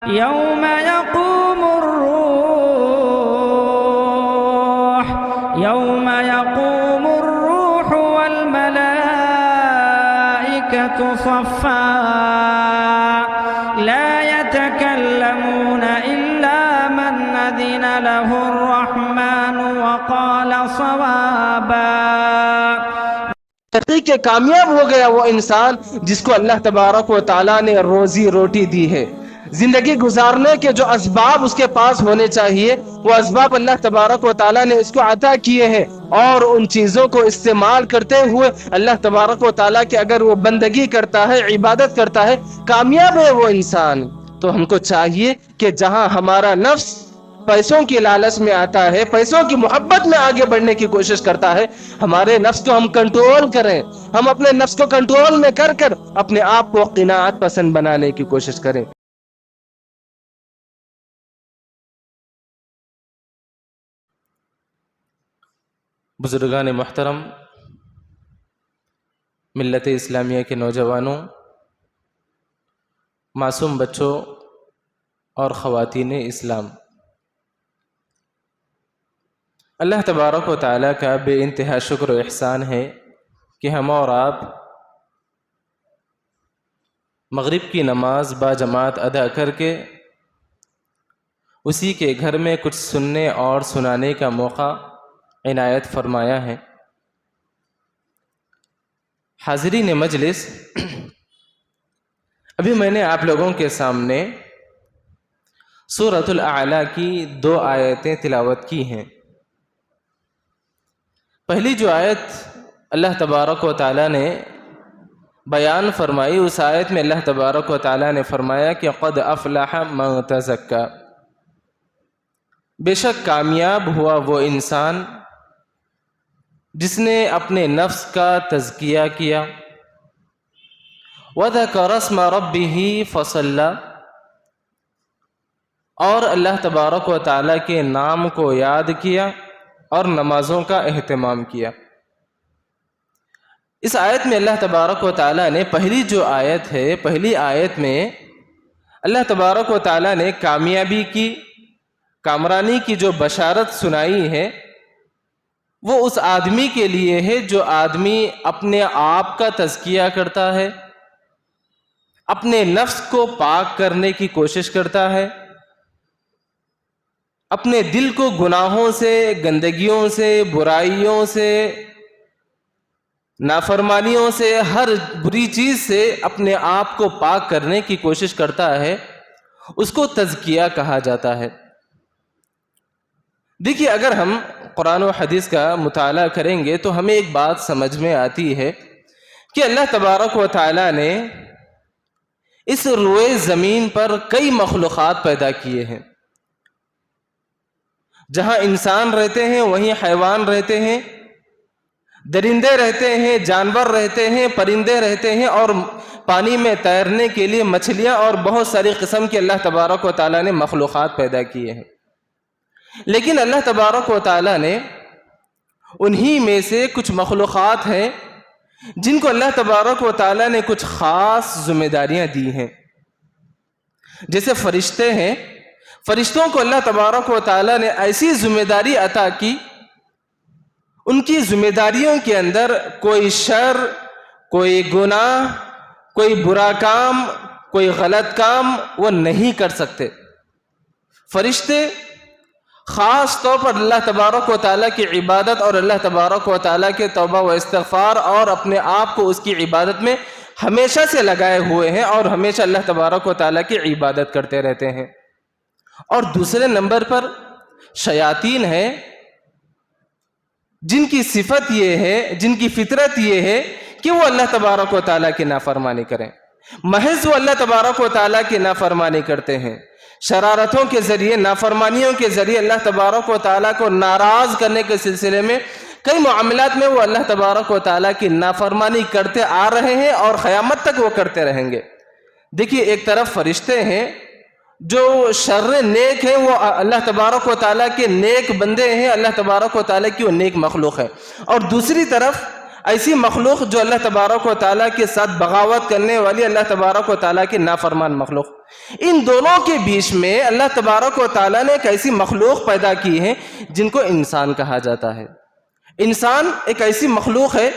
يوم يقوم الروح والملائكة صفا لا يتكلمون إلا من أذن له الرحمن وقال صوابا۔ تحقیق کامیاب ہو گیا وہ انسان جس کو اللہ تبارک و تعالیٰ نے روزی روٹی دی ہے۔ زندگی گزارنے کے جو اسباب اس کے پاس ہونے چاہیے وہ اسباب اللہ تبارک و تعالیٰ نے اس کو عطا کیے ہیں، اور ان چیزوں کو استعمال کرتے ہوئے اللہ تبارک و تعالیٰ کے اگر وہ بندگی کرتا ہے، عبادت کرتا ہے، کامیاب ہے وہ انسان۔ تو ہم کو چاہیے کہ جہاں ہمارا نفس پیسوں کی لالچ میں آتا ہے، پیسوں کی محبت میں آگے بڑھنے کی کوشش کرتا ہے، ہمارے نفس کو ہم کنٹرول کریں، ہم اپنے نفس کو کنٹرول میں کر اپنے آپ کو قناعت پسند بنانے کی کوشش کریں۔ بزرگان محترم، ملت اسلامیہ کے نوجوانوں، معصوم بچوں اور خواتین اسلام، اللہ تبارک و تعالیٰ کا بے انتہا شکر و احسان ہے کہ ہم اور آپ مغرب کی نماز با جماعت ادا کر کے اسی کے گھر میں کچھ سننے اور سنانے کا موقع عنایت فرمایا ہے۔ حاضرین مجلس، ابھی میں نے آپ لوگوں کے سامنے سورۃ الاعلیٰ کی 2 آیتیں تلاوت کی ہیں۔ پہلی جو آیت اللہ تبارک و تعالیٰ نے بیان فرمائی، اس آیت میں اللہ تبارک و تعالیٰ نے فرمایا کہ قد افلح من تزکا، بے شک کامیاب ہوا وہ انسان جس نے اپنے نفس کا تزکیہ کیا، وَذَكَرَ اسْمَ رَبِّهِ فَصَلَّى، اور اللہ تبارک و تعالیٰ کے نام کو یاد کیا اور نمازوں کا اہتمام کیا۔ اس آیت میں اللہ تبارک و تعالیٰ نے پہلی جو آیت ہے، پہلی آیت میں اللہ تبارک و تعالیٰ نے کامیابی کی، کامرانی کی جو بشارت سنائی ہے، وہ اس آدمی کے لیے ہے جو آدمی اپنے آپ کا تزکیہ کرتا ہے، اپنے نفس کو پاک کرنے کی کوشش کرتا ہے، اپنے دل کو گناہوں سے، گندگیوں سے، برائیوں سے، نافرمانیوں سے، ہر بری چیز سے اپنے آپ کو پاک کرنے کی کوشش کرتا ہے، اس کو تزکیہ کہا جاتا ہے۔ دیکھیے، اگر ہم قرآن و حدیث کا مطالعہ کریں گے تو ہمیں ایک بات سمجھ میں آتی ہے کہ اللہ تبارک و تعالیٰ نے اس روئے زمین پر کئی مخلوقات پیدا کیے ہیں۔ جہاں انسان رہتے ہیں وہیں حیوان رہتے ہیں، درندے رہتے ہیں، جانور رہتے ہیں، پرندے رہتے ہیں، اور پانی میں تیرنے کے لیے مچھلیاں اور بہت ساری قسم کے اللہ تبارک و تعالیٰ نے مخلوقات پیدا کیے ہیں۔ لیکن اللہ تبارک و تعالیٰ نے انہی میں سے کچھ مخلوقات ہیں جن کو اللہ تبارک و تعالیٰ نے کچھ خاص ذمہ داریاں دی ہیں۔ جیسے فرشتے ہیں، فرشتوں کو اللہ تبارک و تعالیٰ نے ایسی ذمہ داری عطا کی، ان کی ذمہ داریوں کے اندر کوئی شر، کوئی گناہ، کوئی برا کام، کوئی غلط کام وہ نہیں کر سکتے۔ فرشتے خاص طور پر اللہ تبارک و تعالیٰ کی عبادت اور اللہ تبارک و تعالیٰ کے توبہ و استغفار اور اپنے آپ کو اس کی عبادت میں ہمیشہ سے لگائے ہوئے ہیں، اور ہمیشہ اللہ تبارک و تعالیٰ کی عبادت کرتے رہتے ہیں۔ اور دوسرے نمبر پر شیاطین ہیں، جن کی صفت یہ ہے، جن کی فطرت یہ ہے کہ وہ اللہ تبارک و تعالیٰ کی نافرمانی کریں، محض وہ اللہ تبارک و تعالیٰ کی نافرمانی کرتے ہیں، شرارتوں کے ذریعے، نافرمانیوں کے ذریعے اللہ تبارک و تعالیٰ کو ناراض کرنے کے سلسلے میں کئی معاملات میں وہ اللہ تبارک و تعالیٰ کی نافرمانی کرتے آ رہے ہیں اور قیامت تک وہ کرتے رہیں گے۔ دیکھیے، ایک طرف فرشتے ہیں جو شر نیک ہیں، وہ اللہ تبارک و تعالیٰ کے نیک بندے ہیں، اللہ تبارک و تعالیٰ کی وہ نیک مخلوق ہے، اور دوسری طرف ایسی مخلوق جو اللہ تبارک و تعالیٰ کے ساتھ بغاوت کرنے والی اللہ تبارک و تعالیٰ کے نافرمان مخلوق، ان دونوں کے بیچ میں اللہ تبارک و تعالیٰ نے ایک ایسی مخلوق پیدا کی ہے جن کو انسان کہا جاتا ہے۔ انسان ایک ایسی مخلوق ہے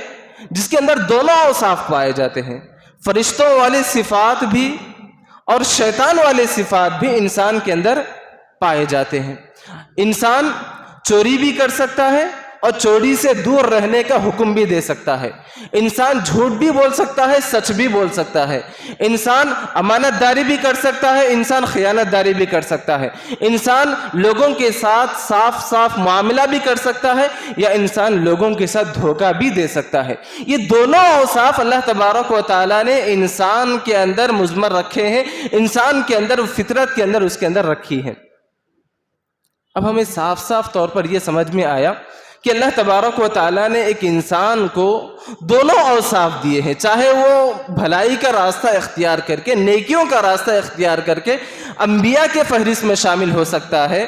جس کے اندر دونوں اوصاف پائے جاتے ہیں، فرشتوں والے صفات بھی اور شیطان والے صفات بھی انسان کے اندر پائے جاتے ہیں۔ انسان چوری بھی کر سکتا ہے اور چوری سے دور رہنے کا حکم بھی دے سکتا ہے، انسان جھوٹ بھی بول سکتا ہے، سچ بھی بول سکتا ہے، انسان امانت داری بھی کر سکتا ہے، انسان خیانت داری بھی کر سکتا ہے، انسان لوگوں کے ساتھ صاف معاملہ بھی کر سکتا ہے، یا انسان لوگوں کے ساتھ دھوکہ بھی دے سکتا ہے۔ یہ دونوں اوصاف اللہ تبارک و تعالیٰ نے انسان کے اندر مضمر رکھے ہیں، انسان کے اندر، فطرت کے اندر، اس کے اندر رکھی ہیں۔ اب ہمیں صاف طور پر یہ سمجھ میں آیا کہ اللہ تبارک و تعالیٰ نے ایک انسان کو دونوں اوصاف دیے ہیں، چاہے وہ بھلائی کا راستہ اختیار کر کے، نیکیوں کا راستہ اختیار کر کے انبیاء کے فہرست میں شامل ہو سکتا ہے،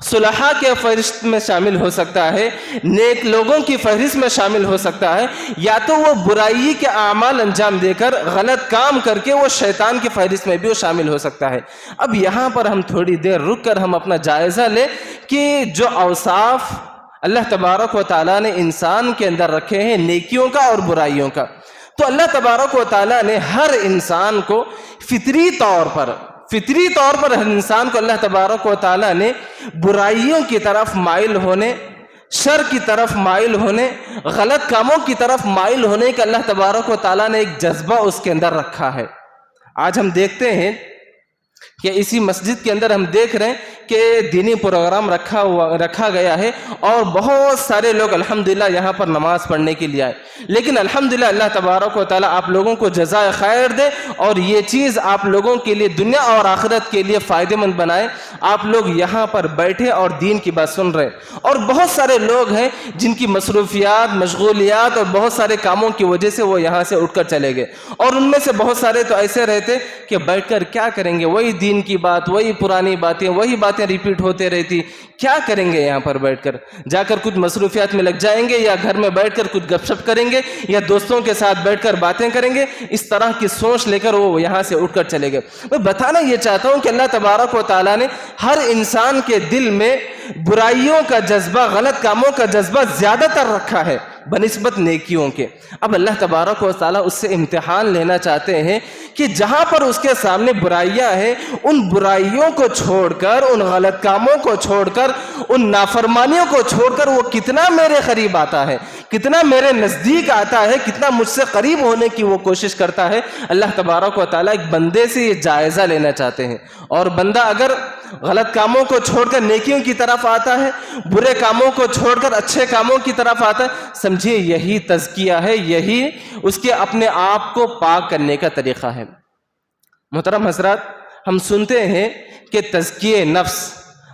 صلحاء کے فہرست میں شامل ہو سکتا ہے، نیک لوگوں کی فہرست میں شامل ہو سکتا ہے، یا تو وہ برائی کے اعمال انجام دے کر، غلط کام کر کے وہ شیطان کی فہرست میں بھی وہ شامل ہو سکتا ہے۔ اب یہاں پر ہم تھوڑی دیر رک کر ہم اپنا جائزہ لیں کہ جو اوصاف اللہ تبارک و تعالیٰ نے انسان کے اندر رکھے ہیں نیکیوں کا اور برائیوں کا، تو اللہ تبارک و تعالیٰ نے ہر انسان کو فطری طور پر ہر انسان کو اللہ تبارک و تعالیٰ نے برائیوں کی طرف مائل ہونے، شر کی طرف مائل ہونے، غلط کاموں کی طرف مائل ہونے کا اللہ تبارک و تعالیٰ نے ایک جذبہ اس کے اندر رکھا ہے۔ آج ہم دیکھتے ہیں کہ اسی مسجد کے اندر ہم دیکھ رہے ہیں کہ دینی پروگرام رکھا گیا ہے اور بہت سارے لوگ الحمدللہ یہاں پر نماز پڑھنے کے لیے آئے، لیکن الحمدللہ اللہ تبارک و تعالیٰ آپ لوگوں کو جزائے خیر دے اور یہ چیز آپ لوگوں کے لیے دنیا اور آخرت کے لیے فائدہ مند بنائے۔ آپ لوگ یہاں پر بیٹھے اور دین کی بات سن رہے، اور بہت سارے لوگ ہیں جن کی مصروفیات، مشغولیات اور بہت سارے کاموں کی وجہ سے وہ یہاں سے اٹھ کر چلے گئے، اور ان میں سے بہت سارے تو ایسے رہتے کہ بیٹھ کر کیا کریں گے، وہی دین کی بات، وہی پرانی باتیں، وہی باتیں ریپیٹ ہوتے رہتی، کیا کریں گے یہاں پر بیٹھ کر؟ جا کر کچھ مصروفیات میں لگ جائیں گے، یا گھر میں بیٹھ کر کچھ گپ شپ کریں گے، یا دوستوں کے ساتھ بیٹھ کر باتیں کریں گے۔ اس طرح کی سوچ لے کر وہ یہاں سے اٹھ کر چلے گئے۔ میں بتانا یہ چاہتا ہوں کہ اللہ تبارک و تعالیٰ نے ہر انسان کے دل میں برائیوں کا جذبہ، غلط کاموں کا جذبہ زیادہ تر رکھا ہے بنسبت نیکیوں کے۔ اب اللہ تبارک و تعالیٰ اس سے امتحان لینا چاہتے ہیں کہ جہاں پر اس کے سامنے برائیاں ہیں، ان برائیوں کو چھوڑ کر، ان غلط کاموں کو چھوڑ کر، ان نافرمانیوں کو چھوڑ کر وہ کتنا میرے قریب آتا ہے، کتنا میرے نزدیک آتا ہے، کتنا مجھ سے قریب ہونے کی وہ کوشش کرتا ہے۔ اللہ تبارک و تعالیٰ ایک بندے سے یہ جائزہ لینا چاہتے ہیں، اور بندہ اگر غلط کاموں کو چھوڑ کر نیکیوں کی طرف آتا ہے، برے کاموں کو چھوڑ کر اچھے کاموں کی طرف آتا ہے، سمجھیے یہی تزکیہ ہے، یہی اس کے اپنے آپ کو پاک کرنے کا طریقہ ہے۔ محترم حضرات، ہم سنتے ہیں کہ تزکیہ نفس،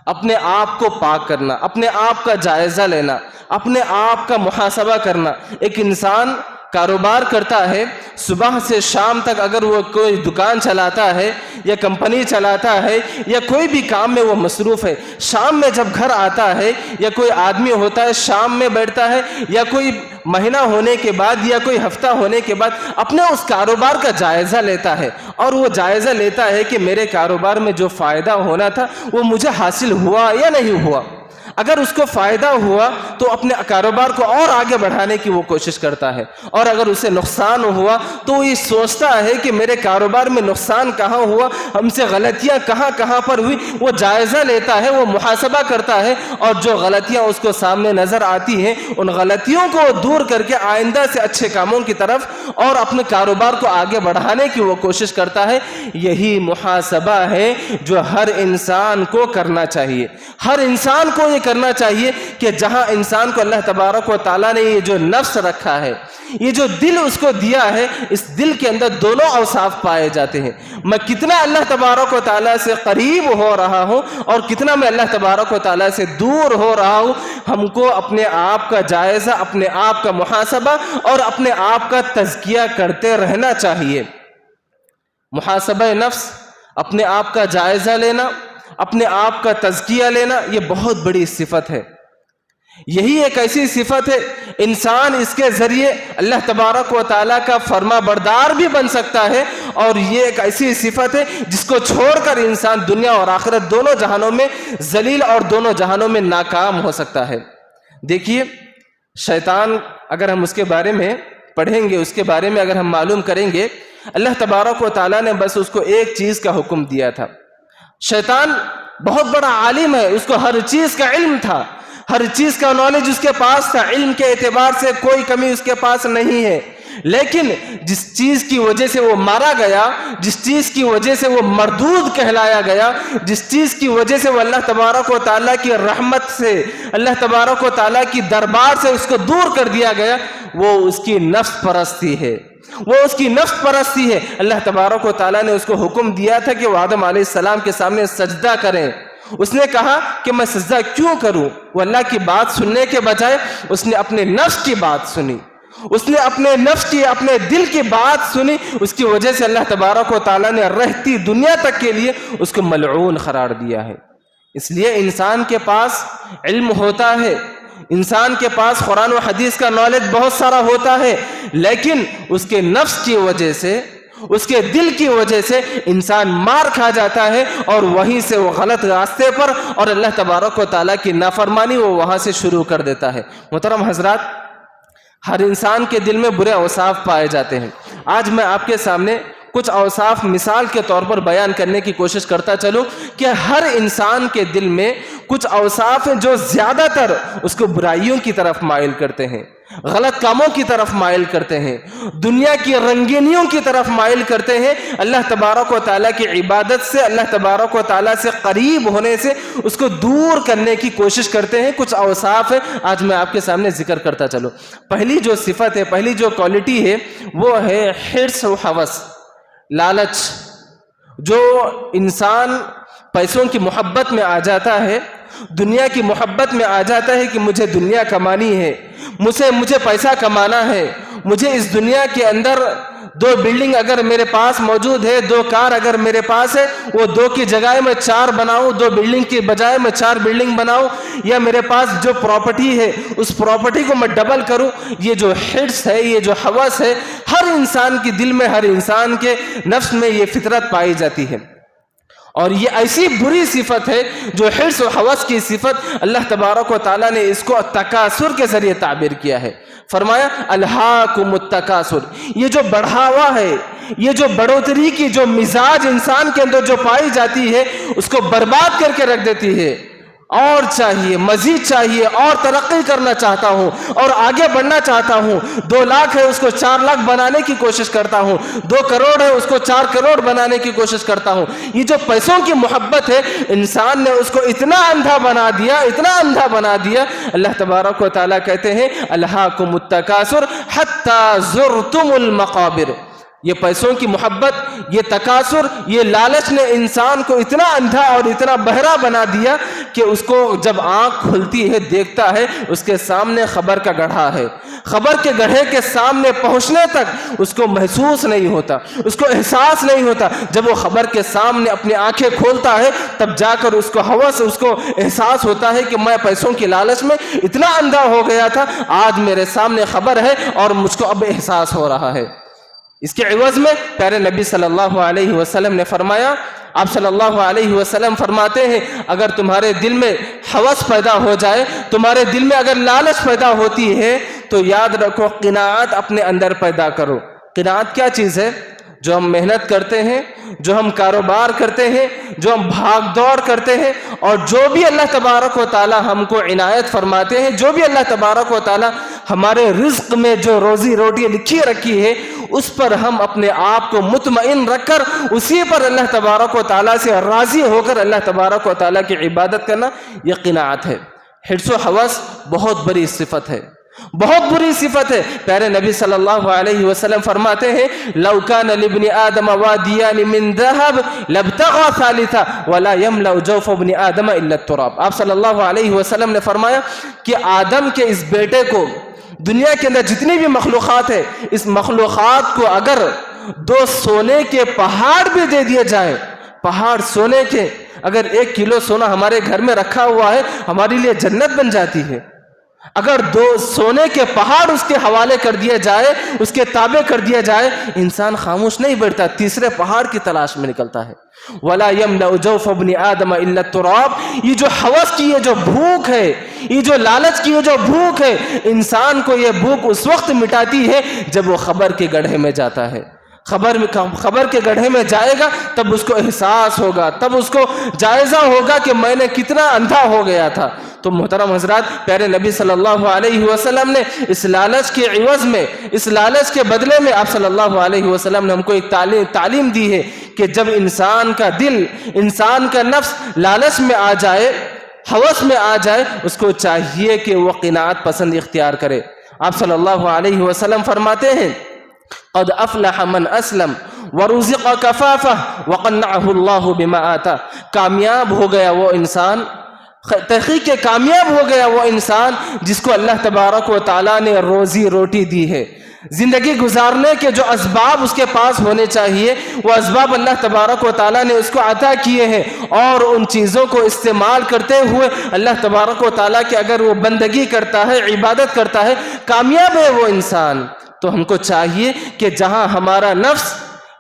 اپنے آپ کو پاک کرنا، اپنے آپ کا جائزہ لینا، اپنے آپ کا محاسبہ کرنا۔ ایک انسان کاروبار کرتا ہے، صبح سے شام تک اگر وہ کوئی دکان چلاتا ہے یا کمپنی چلاتا ہے یا کوئی بھی کام میں وہ مصروف ہے، شام میں جب گھر آتا ہے، یا کوئی آدمی ہوتا ہے شام میں بیٹھتا ہے، یا کوئی مہینہ ہونے کے بعد یا کوئی ہفتہ ہونے کے بعد اپنے اس کاروبار کا جائزہ لیتا ہے، اور وہ جائزہ لیتا ہے کہ میرے کاروبار میں جو فائدہ ہونا تھا وہ مجھے حاصل ہوا یا نہیں ہوا۔ اگر اس کو فائدہ ہوا تو اپنے کاروبار کو اور آگے بڑھانے کی وہ کوشش کرتا ہے، اور اگر اسے نقصان ہوا تو وہ یہ سوچتا ہے کہ میرے کاروبار میں نقصان کہاں ہوا، ہم سے غلطیاں کہاں پر ہوئی، وہ جائزہ لیتا ہے، وہ محاسبہ کرتا ہے، اور جو غلطیاں اس کو سامنے نظر آتی ہیں ان غلطیوں کو دور کر کے آئندہ سے اچھے کاموں کی طرف اور اپنے کاروبار کو آگے بڑھانے کی وہ کوشش کرتا ہے۔ یہی محاسبہ ہے جو ہر انسان کو کرنا چاہیے، ہر انسان کو یہ کرنا چاہیے کہ جہاں انسان کو اللہ تبارک و تعالیٰ نے یہ جو نفس رکھا ہے، یہ جو دل اس کو دیا ہے، اس دل کے اندر دونوں اوصاف پائے جاتے ہیں۔ میں کتنا اللہ تبارک و تعالیٰ سے قریب ہو رہا ہوں اور کتنا میں اللہ تبارک و تعالیٰ سے دور ہو رہا ہوں۔ ہم کو اپنے آپ کا جائزہ، اپنے آپ کا محاسبہ اور اپنے آپ کا تزکیہ کرتے رہنا چاہیے۔ محاسبہ نفس، اپنے آپ کا جائزہ لینا، اپنے آپ کا تزکیہ لینا، یہ بہت بڑی صفت ہے۔ یہی ایک ایسی صفت ہے انسان اس کے ذریعے اللہ تبارک و تعالیٰ کا فرما بردار بھی بن سکتا ہے، اور یہ ایک ایسی صفت ہے جس کو چھوڑ کر انسان دنیا اور آخرت دونوں جہانوں میں ذلیل اور دونوں جہانوں میں ناکام ہو سکتا ہے۔ دیکھیے شیطان، اگر ہم اس کے بارے میں پڑھیں گے، اس کے بارے میں اگر ہم معلوم کریں گے، اللہ تبارک و تعالیٰ نے بس اس کو ایک چیز کا حکم دیا تھا۔ شیطان بہت بڑا عالم ہے، اس کو ہر چیز کا علم تھا، ہر چیز کا نالج اس کے پاس تھا، علم کے اعتبار سے کوئی کمی اس کے پاس نہیں ہے، لیکن جس چیز کی وجہ سے وہ مارا گیا، جس چیز کی وجہ سے وہ مردود کہلایا گیا، جس چیز کی وجہ سے وہ اللہ تبارک و تعالیٰ کی رحمت سے، اللہ تبارک و تعالیٰ کی دربار سے اس کو دور کر دیا گیا، وہ اس کی نفس پرستی ہے، وہ اس کی نفس پرستی ہے۔ اللہ تبارک و تعالیٰ نے اس کو حکم دیا تھا کہ وہ آدم علیہ السلام کے سامنے سجدہ کریں۔ اس نے کہا کہ میں سجدہ کیوں کروں؟ وہ اللہ کی بات سننے کے بجائے اس نے اپنے نفس کی بات سنی، اس نے اپنے نفس کی، اپنے دل کی بات سنی، اس کی وجہ سے اللہ تبارک و تعالیٰ نے رہتی دنیا تک کے لیے اس کو ملعون قرار دیا ہے۔ اس لیے انسان کے پاس علم ہوتا ہے، انسان کے پاس قرآن و حدیث کا نالج بہت سارا ہوتا ہے، لیکن اس کے نفس کی وجہ سے، اس کے دل کی وجہ سے انسان مار کھا جاتا ہے، اور وہیں سے وہ غلط راستے پر اور اللہ تبارک و تعالیٰ کی نافرمانی وہ وہاں سے شروع کر دیتا ہے۔ محترم حضرات، ہر انسان کے دل میں برے اوصاف پائے جاتے ہیں۔ آج میں آپ کے سامنے کچھ اوصاف مثال کے طور پر بیان کرنے کی کوشش کرتا چلوں کہ ہر انسان کے دل میں کچھ اوصاف ہیں جو زیادہ تر اس کو برائیوں کی طرف مائل کرتے ہیں، غلط کاموں کی طرف مائل کرتے ہیں، دنیا کی رنگینیوں کی طرف مائل کرتے ہیں، اللہ تبارک و تعالیٰ کی عبادت سے، اللہ تبارک و تعالیٰ سے قریب ہونے سے اس کو دور کرنے کی کوشش کرتے ہیں۔ کچھ اوصاف ہیں، آج میں آپ کے سامنے ذکر کرتا چلوں۔ پہلی جو صفت ہے، پہلی جو کوالٹی ہے، وہ ہے حرص و ہوس، لالچ۔ جو انسان پیسوں کی محبت میں آ جاتا ہے، دنیا کی محبت میں آ جاتا ہے کہ مجھے دنیا کمانی ہے، مجھے پیسہ کمانا ہے، مجھے اس دنیا کے اندر 2 بلڈنگ اگر میرے پاس موجود ہے، 2 کار اگر میرے پاس ہے، وہ 2 کی جگہ میں 4 بناؤں، 2 بلڈنگ کی بجائے میں 4 بلڈنگ بناؤں، یا میرے پاس جو پراپرٹی ہے اس پراپرٹی کو میں ڈبل کروں۔ یہ جو حرص ہے، یہ جو ہوس ہے، ہر انسان کے دل میں، ہر انسان کے نفس میں یہ فطرت پائی جاتی ہے، اور یہ ایسی بری صفت ہے جو حرص و ہوس کی صفت اللہ تبارک و تعالیٰ نے اس کو تکاثر کے ذریعے تعبیر کیا ہے۔ فرمایا الہاکم التکاثر، یہ جو بڑھاوا ہے، یہ جو بڑھوتری کی جو مزاج انسان کے اندر جو پائی جاتی ہے، اس کو برباد کر کے رکھ دیتی ہے۔ اور چاہیے، مزید چاہیے، اور ترقی کرنا چاہتا ہوں، اور آگے بڑھنا چاہتا ہوں۔ 2 لاکھ ہے، اس کو 4 لاکھ بنانے کی کوشش کرتا ہوں، 2 کروڑ ہے، اس کو 4 کروڑ بنانے کی کوشش کرتا ہوں۔ یہ جو پیسوں کی محبت ہے، انسان نے اس کو اتنا اندھا بنا دیا، اتنا اندھا بنا دیا۔ اللہ تبارک و تعالیٰ کہتے ہیں الہاکم التکاثر حتی زرتم المقابر۔ یہ پیسوں کی محبت، یہ تکاثر، یہ لالچ نے انسان کو اتنا اندھا اور اتنا بہرا بنا دیا کہ اس کو جب آنکھ کھلتی ہے، دیکھتا ہے اس کے سامنے خبر کا گڑھا ہے، خبر کے گڑھے کے سامنے پہنچنے تک اس کو محسوس نہیں ہوتا، اس کو احساس نہیں ہوتا۔ جب وہ خبر کے سامنے اپنی آنکھیں کھولتا ہے، تب جا کر اس کو ہوس، اس کو احساس ہوتا ہے کہ میں پیسوں کی لالچ میں اتنا اندھا ہو گیا تھا، آج میرے سامنے خبر ہے اور مجھ کو اب احساس ہو رہا ہے۔ اس کے عوض میں پیارے نبی صلی اللہ علیہ وسلم نے فرمایا، آپ صلی اللہ علیہ وسلم فرماتے ہیں اگر تمہارے دل میں ہوس پیدا ہو جائے، تمہارے دل میں اگر لالچ پیدا ہوتی ہے، تو یاد رکھو قناعت اپنے اندر پیدا کرو۔ قناعت کیا چیز ہے؟ جو ہم محنت کرتے ہیں، جو ہم کاروبار کرتے ہیں، جو ہم بھاگ دوڑ کرتے ہیں، اور جو بھی اللہ تبارک و تعالی ہم کو عنایت فرماتے ہیں، جو بھی اللہ تبارک و تعالی ہمارے رزق میں جو روزی روٹی لکھی رکھی ہے، اس پر ہم اپنے آپ کو مطمئن رکھ کر اسی پر اللہ تبارک و تعالی سے راضی ہو کر اللہ تبارک و تعالی کی عبادت کرنا، یہ قناعت ہے۔ حرص و ہوس بہت بڑی صفت ہے، بہت بری صفت ہے۔ پیارے نبی صلی اللہ علیہ وسلم فرماتے ہیں لو کان لابن آدم وادیان من ذهب لابتغى ثالثا ولا يملأ جوف ابن آدم الا التراب۔ آپ صلی اللہ علیہ وسلم نے فرمایا کہ آدم کے اس بیٹے کو، دنیا کے اندر جتنی بھی مخلوقات ہے، اس مخلوقات کو اگر 2 سونے کے پہاڑ بھی دے دیے جائیں، پہاڑ سونے کے، اگر 1 کلو سونا ہمارے گھر میں رکھا ہوا ہے، ہمارے لیے جنت بن جاتی ہے۔ اگر دو سونے کے پہاڑ اس کے حوالے کر دیا جائے، اس کے تابع کر دیا جائے، انسان خاموش نہیں بیٹھتا، تیسرے پہاڑ کی تلاش میں نکلتا ہے۔ وَلَا يَمْلَأُ جَوْفَ ابْنِ آدَمَ إِلَّا التُّرَابُ، یہ جو ہوس کی یہ جو بھوک ہے، یہ جو لالچ کی یہ جو بھوک ہے، انسان کو یہ بھوک اس وقت مٹاتی ہے جب وہ خبر کے گڑھے میں جاتا ہے۔ خبر کے گڑھے میں جائے گا تب اس کو احساس ہوگا، تب اس کو جائزہ ہوگا کہ میں نے کتنا اندھا ہو گیا تھا۔ تو محترم حضرات، پیارے نبی صلی اللہ علیہ وسلم نے اس لالچ کے عوض میں، اس لالچ کے بدلے میں آپ صلی اللہ علیہ وسلم نے ہم کو ایک تعلیم دی ہے کہ جب انسان کا دل، انسان کا نفس لالچ میں آ جائے، ہوس میں آ جائے، اس کو چاہیے کہ وہ قناعت پسند اختیار کرے۔ آپ صلی اللہ علیہ وسلم فرماتے ہیں قد افلح من اسلم ورزق کفافہ وقنعہ اللہ بما آتا، کامیاب ہو گیا وہ انسان، تحقیق کامیاب ہو گیا وہ انسان جس کو اللہ تبارک و تعالیٰ نے روزی روٹی دی ہے۔ زندگی گزارنے کے جو اسباب اس کے پاس ہونے چاہیے وہ اسباب اللہ تبارک و تعالیٰ نے اس کو عطا کیے ہیں، اور ان چیزوں کو استعمال کرتے ہوئے اللہ تبارک و تعالیٰ کی اگر وہ بندگی کرتا ہے، عبادت کرتا ہے، کامیاب ہے وہ انسان۔ تو ہم کو چاہیے کہ جہاں ہمارا نفس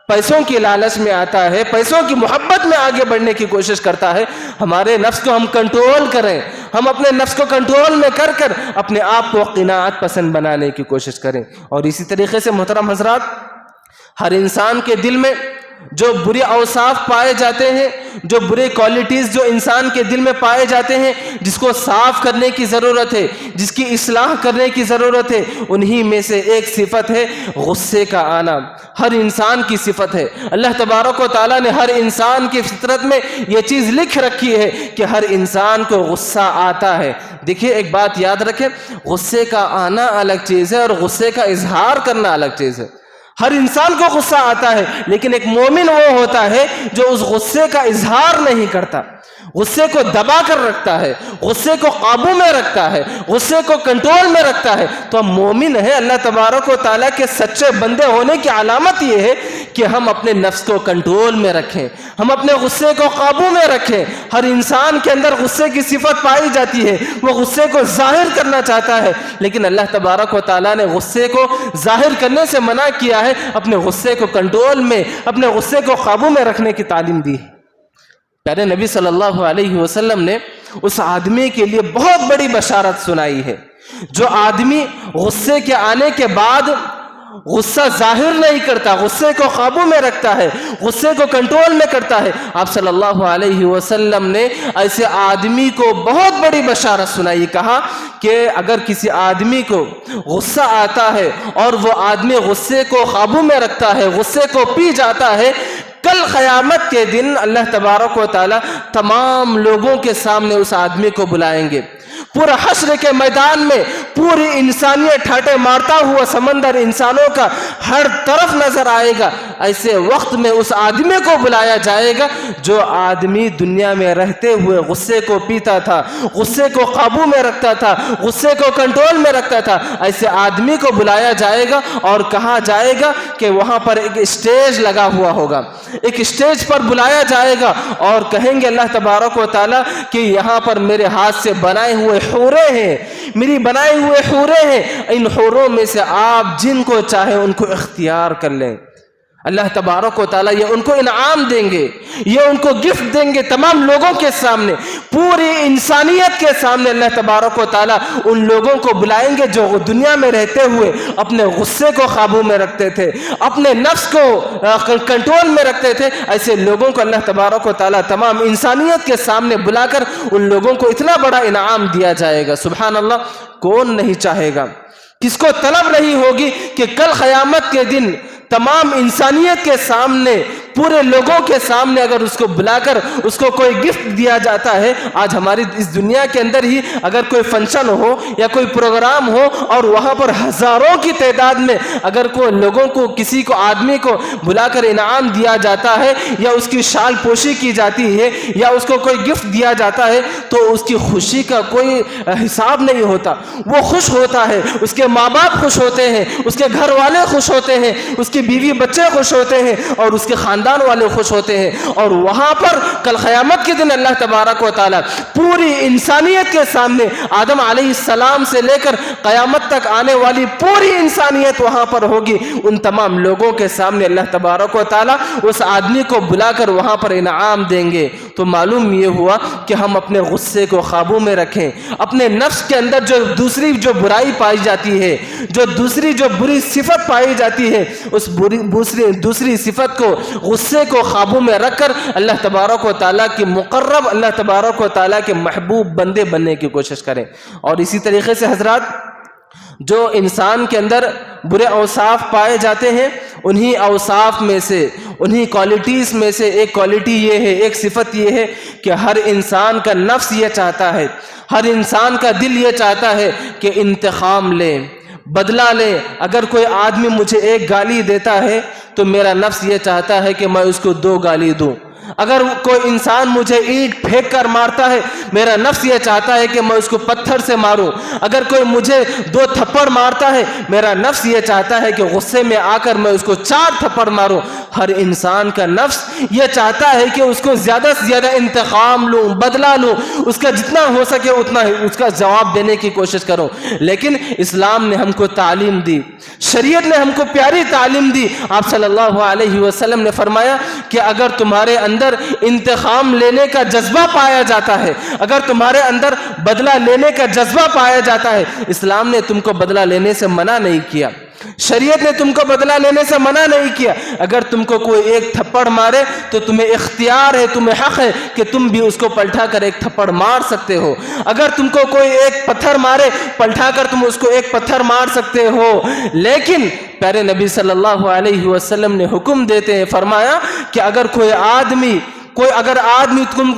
پیسوں کی لالچ میں آتا ہے، پیسوں کی محبت میں آگے بڑھنے کی کوشش کرتا ہے، ہمارے نفس کو ہم کنٹرول کریں، ہم اپنے نفس کو کنٹرول میں کر اپنے آپ کو قناعت پسند بنانے کی کوشش کریں۔ اور اسی طریقے سے محترم حضرات، ہر انسان کے دل میں جو برے اوصاف پائے جاتے ہیں، جو برے کوالٹیز جو انسان کے دل میں پائے جاتے ہیں، جس کو صاف کرنے کی ضرورت ہے، جس کی اصلاح کرنے کی ضرورت ہے، انہی میں سے ایک صفت ہے غصے کا آنا۔ ہر انسان کی صفت ہے، اللہ تبارک و تعالیٰ نے ہر انسان کی فطرت میں یہ چیز لکھ رکھی ہے کہ ہر انسان کو غصہ آتا ہے۔ دیکھیے ایک بات یاد رکھیں، غصے کا آنا الگ چیز ہے اور غصے کا اظہار کرنا الگ چیز ہے۔ ہر انسان کو غصہ آتا ہے، لیکن ایک مومن وہ ہوتا ہے جو اس غصے کا اظہار نہیں کرتا، غصے کو دبا کر رکھتا ہے، غصے کو قابو میں رکھتا ہے، غصے کو کنٹرول میں رکھتا ہے۔ تو ہم مومن ہیں، اللہ تبارک و تعالیٰ کے سچے بندے ہونے کی علامت یہ ہے کہ ہم اپنے نفس کو کنٹرول میں رکھیں، ہم اپنے غصے کو قابو میں رکھیں۔ ہر انسان کے اندر غصے کی صفت پائی جاتی ہے، وہ غصے کو ظاہر کرنا چاہتا ہے، لیکن اللہ تبارک و تعالیٰ نے غصے کو ظاہر کرنے سے منع کیا ہے، اپنے غصے کو کنٹرول میں، اپنے غصے کو قابو میں رکھنے کی تعلیم دی ہے۔ پیارے نبی صلی اللہ علیہ وسلم نے اس آدمی کے لیے بہت بڑی بشارت سنائی ہے جو آدمی غصے کے آنے کے بعد غصہ ظاہر نہیں کرتا، غصے کو قابو میں رکھتا ہے، غصے کو کنٹرول میں کرتا ہے۔ آپ صلی اللہ علیہ وسلم نے ایسے آدمی کو بہت بڑی بشارت سنائی، کہا کہ اگر کسی آدمی کو غصہ آتا ہے اور وہ آدمی غصے کو قابو میں رکھتا ہے، غصے کو پی جاتا ہے، کل قیامت کے دن اللہ تبارک و تعالی تمام لوگوں کے سامنے اس آدمی کو بلائیں گے۔ پورا حشر کے میدان میں پوری انسانیت ٹھاٹے مارتا ہوا سمندر انسانوں کا ہر طرف نظر آئے گا۔ ایسے وقت میں اس آدمی کو بلایا جائے گا جو آدمی دنیا میں رہتے ہوئے غصے کو پیتا تھا، غصے کو قابو میں رکھتا تھا، غصے کو کنٹرول میں رکھتا تھا۔ ایسے آدمی کو بلایا جائے گا اور کہا جائے گا کہ وہاں پر ایک اسٹیج لگا ہوا ہوگا، ایک اسٹیج پر بلایا جائے گا اور کہیں گے اللہ تبارک و تعالیٰ کہ یہاں پر میرے ہاتھ سے بنائے ہوئے حوریں ہیں، میری بنائے ہوئے حوریں ہیں، ان حوروں میں سے آپ جن کو چاہیں ان کو اختیار کر لیں۔ اللہ تبارک و تعالیٰ یہ ان کو انعام دیں گے، یہ ان کو گفٹ دیں گے تمام لوگوں کے سامنے، پوری انسانیت کے سامنے اللہ تبارک و تعالیٰ ان لوگوں کو بلائیں گے جو دنیا میں رہتے ہوئے اپنے غصے کو قابو میں رکھتے تھے، اپنے نفس کو کنٹرول میں رکھتے تھے۔ ایسے لوگوں کو اللہ تبارک و تعالیٰ تمام انسانیت کے سامنے بلا کر ان لوگوں کو اتنا بڑا انعام دیا جائے گا۔ سبحان اللہ، کون نہیں چاہے گا، کس کو طلب نہیں ہوگی کہ کل قیامت کے دن تمام انسانیت کے سامنے، پورے لوگوں کے سامنے اگر اس کو بلا کر اس کو کوئی گفٹ دیا جاتا ہے۔ آج ہماری اس دنیا کے اندر ہی اگر کوئی فنکشن ہو یا کوئی پروگرام ہو اور وہاں پر ہزاروں کی تعداد میں اگر کوئی لوگوں کو، کسی کو، آدمی کو بلا کر انعام دیا جاتا ہے یا اس کی شال پوشی کی جاتی ہے یا اس کو کوئی گفٹ دیا جاتا ہے تو اس کی خوشی کا کوئی حساب نہیں ہوتا۔ وہ خوش ہوتا ہے، اس کے ماں باپ خوش ہوتے ہیں، اس کے گھر والے خوش ہوتے ہیں، اس کی بیوی بچے خوش ہوتے ہیں اور اس کے خاندان خاندان والے خوش ہوتے ہیں، اور وہاں پر کل قیامت کے دن اللہ تبارک و تعالیٰ پوری انسانیت کے سامنے آدم علیہ السلام سے لے کر قیامت تک آنے والی پوری انسانیت وہاں پر ہوگی، ان تمام لوگوں کے سامنے اللہ تبارک و تعالیٰ اس آدمی کو بلا کر وہاں پر انعام دیں گے۔ تو معلوم یہ ہوا کہ ہم اپنے غصے کو قابو میں رکھیں، اپنے نفس کے اندر جو برائی پائی جاتی ہے، جو بری صفت پائی جاتی ہے، اس دوسری صفت کو، غصے کو قابو میں رکھ کر اللہ تبارک و تعالیٰ کی مقرب، اللہ تبارک و تعالیٰ کے محبوب بندے بننے کی کوشش کریں۔ اور اسی طریقے سے حضرات، جو انسان کے اندر برے اوصاف پائے جاتے ہیں، انہی اوصاف میں سے، انہی کوالٹیز میں سے ایک کوالٹی یہ ہے، ایک صفت یہ ہے کہ ہر انسان کا نفس یہ چاہتا ہے، ہر انسان کا دل یہ چاہتا ہے کہ انتقام لے، بدلہ لے۔ اگر کوئی آدمی مجھے ایک گالی دیتا ہے تو میرا نفس یہ چاہتا ہے کہ میں اس کو 2 گالی دوں۔ اگر کوئی انسان مجھے اینٹ پھینک کر مارتا ہے، میرا نفس یہ چاہتا ہے کہ میں اس کو پتھر سے ماروں۔ اگر کوئی مجھے 2 تھپڑ مارتا ہے، میرا نفس یہ چاہتا ہے کہ غصے میں آ کر میں اس کو 4 تھپڑ ماروں۔ ہر انسان کا نفس یہ چاہتا ہے کہ اس کو زیادہ سے زیادہ انتقام لوں، بدلہ لوں، اس کا جتنا ہو سکے اتنا اس کا جواب دینے کی کوشش کروں۔ لیکن اسلام نے ہم کو تعلیم دی، شریعت نے ہم کو پیاری تعلیم دی۔ آپ صلی اللہ علیہ وسلم نے فرمایا کہ اگر تمہارے اندر انتقام لینے کا جذبہ پایا جاتا ہے، اگر تمہارے اندر بدلہ لینے کا جذبہ پایا جاتا ہے، اسلام نے تم کو بدلہ لینے سے منع نہیں کیا، شریعت نے تم کو بدلہ لینے سے منع نہیں کیا۔ اگر تم کو کوئی ایک تھپڑ مارے تو تمہیں اختیار ہے، تمہیں حق ہے کہ تم بھی اس کو پلٹا کر ایک تھپڑ مار سکتے ہو۔ اگر تم کو کوئی ایک پتھر مارے، پلٹا کر تم اس کو ایک پتھر مار سکتے ہو۔ لیکن پیارے نبی صلی اللہ علیہ وسلم نے حکم دیتے ہیں، فرمایا کہ اگر کوئی آدمی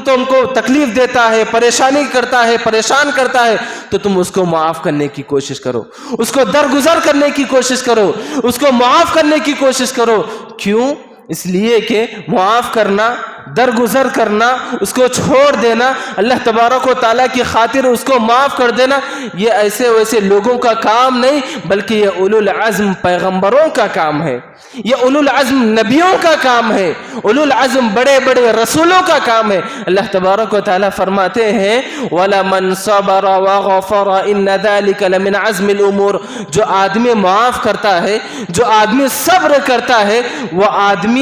تم کو تکلیف دیتا ہے، پریشانی کرتا ہے، پریشان کرتا ہے، تو تم اس کو معاف کرنے کی کوشش کرو، اس کو درگزر کرنے کی کوشش کرو، اس کو معاف کرنے کی کوشش کرو۔ کیوں؟ اس لیے کہ معاف کرنا، درگزر کرنا، اس کو چھوڑ دینا، اللہ تبارک و تعالیٰ کی خاطر اس کو معاف کر دینا، یہ ایسے ویسے لوگوں کا کام نہیں، بلکہ یہ اولو العزم پیغمبروں کا کام ہے، یہ اولو العزم نبیوں کا کام ہے، اولو العزم بڑے بڑے رسولوں کا کام ہے۔ اللہ تبارک و تعالیٰ فرماتے ہیں وَلَمَنْ صَبَرَ وَغَفَرَ إِنَّ ذَلِكَ لَمِنْ عَزْمِ الْأُمُورِ۔ جو آدمی معاف کرتا ہے، جو آدمی صبر کرتا ہے، وہ آدمی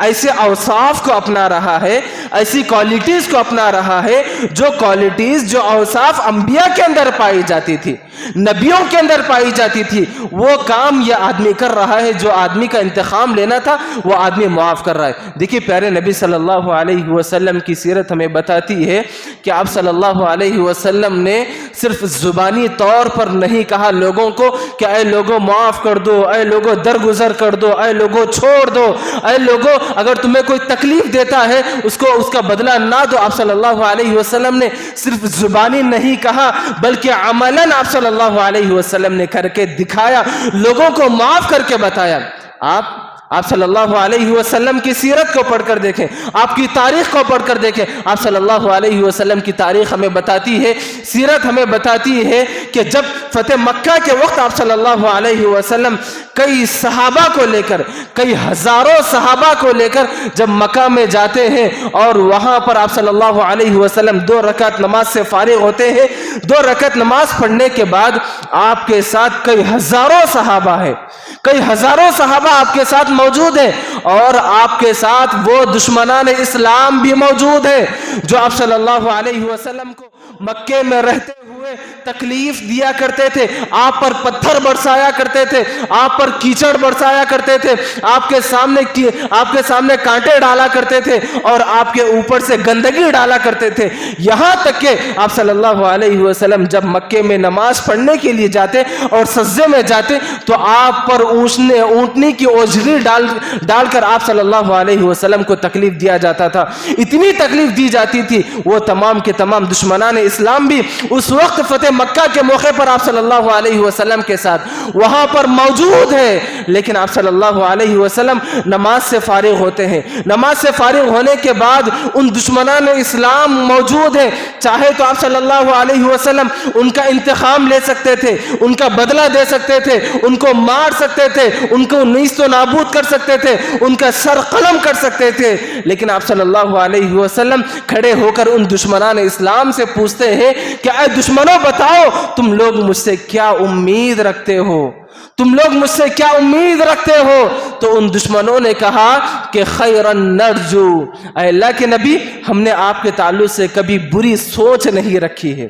ایسے اوصاف کو اپنا رہا ہے، ایسی کوالٹیز کو اپنا رہا ہے، جو کوالٹیز، جو اوصاف انبیاء کے اندر پائی جاتی تھی، نبیوں کے اندر پائی جاتی تھی، وہ کام یہ آدمی کر رہا ہے۔ جو آدمی کا انتقام لینا تھا وہ آدمی معاف کر رہا ہے۔ دیکھیے پیارے نبی صلی اللہ علیہ وسلم کی سیرت ہمیں بتاتی ہے کہ آپ صلی اللہ علیہ وسلم نے صرف زبانی طور پر نہیں کہا لوگوں کو کہ اے لوگوں معاف کر دو، اے لوگوں درگزر کر دو، اے لوگوں چھوڑ دو، اے لوگوں اگر تمہیں کوئی تکلیف دیتا ہے اس کا بدلہ نہ دو۔ آپ صلی اللہ علیہ وسلم نے صرف زبانی نہیں کہا بلکہ عملاً آپ صلی اللہ علیہ وسلم نے کر کے دکھایا، لوگوں کو معاف کر کے بتایا۔ آپ صلی اللہ علیہ وسلم کی سیرت کو پڑھ کر دیکھیں، آپ کی تاریخ کو پڑھ کر دیکھیں۔ آپ صلی اللہ علیہ وسلم کی تاریخ ہمیں بتاتی ہے، سیرت ہمیں بتاتی ہے کہ جب فتح مکہ کے وقت آپ صلی اللہ علیہ وسلم کئی صحابہ کو لے کر، کئی ہزاروں صحابہ کو لے کر جب مکہ میں جاتے ہیں اور وہاں پر آپ صلی اللہ علیہ وسلم 2 رکعت نماز سے فارغ ہوتے ہیں، 2 رکعت نماز پڑھنے کے بعد آپ کے ساتھ کئی ہزاروں صحابہ ہیں، کئی ہزاروں صحابہ آپ کے ساتھ موجود ہیں، اور آپ کے ساتھ وہ دشمنان اسلام بھی موجود ہیں جو آپ صلی اللہ علیہ وسلم کو مکے میں رہتے ہوئے تکلیف دیا کرتے تھے، آپ پر پتھر برسایا کرتے تھے، آپ پر کیچڑ برسایا کرتے تھے، آپ کے سامنے کانٹے ڈالا کرتے تھے اور آپ کے اوپر سے گندگی ڈالا کرتے تھے۔ یہاں تک کہ آپ صلی اللہ علیہ وسلم جب مکے میں نماز پڑھنے کے لیے جاتے اور سجدے میں جاتے تو آپ پر اونٹنی کی اوجری ڈال کر آپ صلی اللہ علیہ وسلم کو تکلیف دیا جاتا تھا، اتنی تکلیف دی جاتی تھی۔ وہ تمام کے تمام دشمنان اسلام بھی اس وقت فتح مکہ کے موقع پر آپ صلی اللہ علیہ وسلم کے ساتھ وہاں پر موجود ہے، لیکن آپ صلی اللہ علیہ وسلم نماز سے فارغ ہوتے ہیں۔ نماز سے فارغ ہونے کے بعد ان دشمنان اسلام موجود ہیں، چاہے تو آپ صلی اللہ علیہ وسلم ان کا انتقام لے سکتے تھے، ان کا بدلہ دے سکتے تھے، ان کو مار سکتے تھے، ان کو نیست و نابود کر سکتے تھے، ان کا سر قلم کر سکتے تھے، لیکن آپ صلی اللہ علیہ وسلم کھڑے ہو کر ان دشمنان اسلام سے پوچھتے ہیں کہ اے دشمنوں بتاؤ تم لوگ مجھ سے کیا امید رکھتے ہو، تم لوگ مجھ سے کیا امید رکھتے ہو؟ تو ان دشمنوں نے کہا کہ خیرن نرجو، اے اللہ کے نبی ہم نے آپ کے تعلق سے کبھی بری سوچ نہیں رکھی ہے،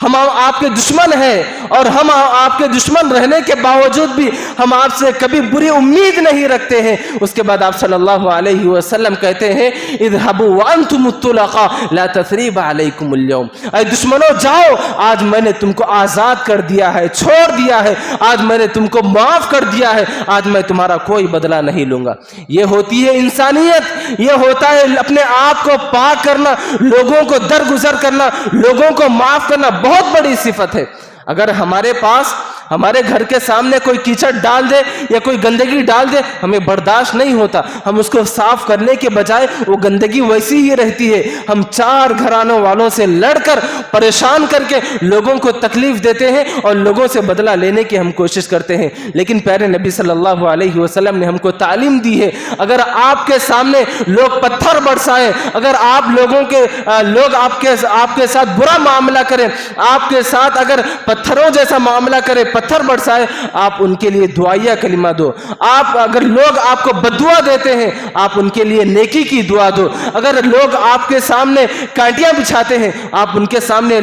ہم آپ کے دشمن ہیں اور ہم آپ کے دشمن رہنے کے باوجود بھی ہم آپ سے کبھی بری امید نہیں رکھتے ہیں۔ اس کے بعد آپ صلی اللہ علیہ وسلم کہتے ہیں اذهبوا وانتم الطلقاء لا تثریب علیکم اليوم، اے دشمنوں جاؤ، آج میں نے تم کو آزاد کر دیا ہے، چھوڑ دیا ہے، آج میں نے تم کو معاف کر دیا ہے، آج میں تمہارا کوئی بدلہ نہیں لوں گا۔ یہ ہوتی ہے انسانیت، یہ ہوتا ہے اپنے آپ کو پاک کرنا، لوگوں کو درگزر کرنا، لوگوں کو معاف کرنا، بہت بڑی صفت ہے۔ اگر ہمارے پاس ہمارے گھر کے سامنے کوئی کیچڑ ڈال دے یا کوئی گندگی ڈال دے، ہمیں برداشت نہیں ہوتا، ہم اس کو صاف کرنے کے بجائے وہ گندگی ویسی ہی رہتی ہے، ہم چار گھرانوں والوں سے لڑ کر پریشان کر کے لوگوں کو تکلیف دیتے ہیں اور لوگوں سے بدلہ لینے کی ہم کوشش کرتے ہیں۔ لیکن پیارے نبی صلی اللہ علیہ وسلم نے ہم کو تعلیم دی ہے، اگر آپ کے سامنے لوگ پتھر برسائیں، اگر آپ لوگ آپ کے ساتھ برا معاملہ کریں، آپ کے ساتھ اگر پتھروں جیسا معاملہ کرے، پتھر برسائے، آپ ان کے لیے دعائیہ کلمہ دو۔ آپ اگر لوگ آپ کو بددعا دیتے ہیں، آپ ان کے لیے نیکی کی دعا دو۔ اگر لوگ آپ کے سامنے کانٹیاں بچھاتے ہیں، آپ ان کے سامنے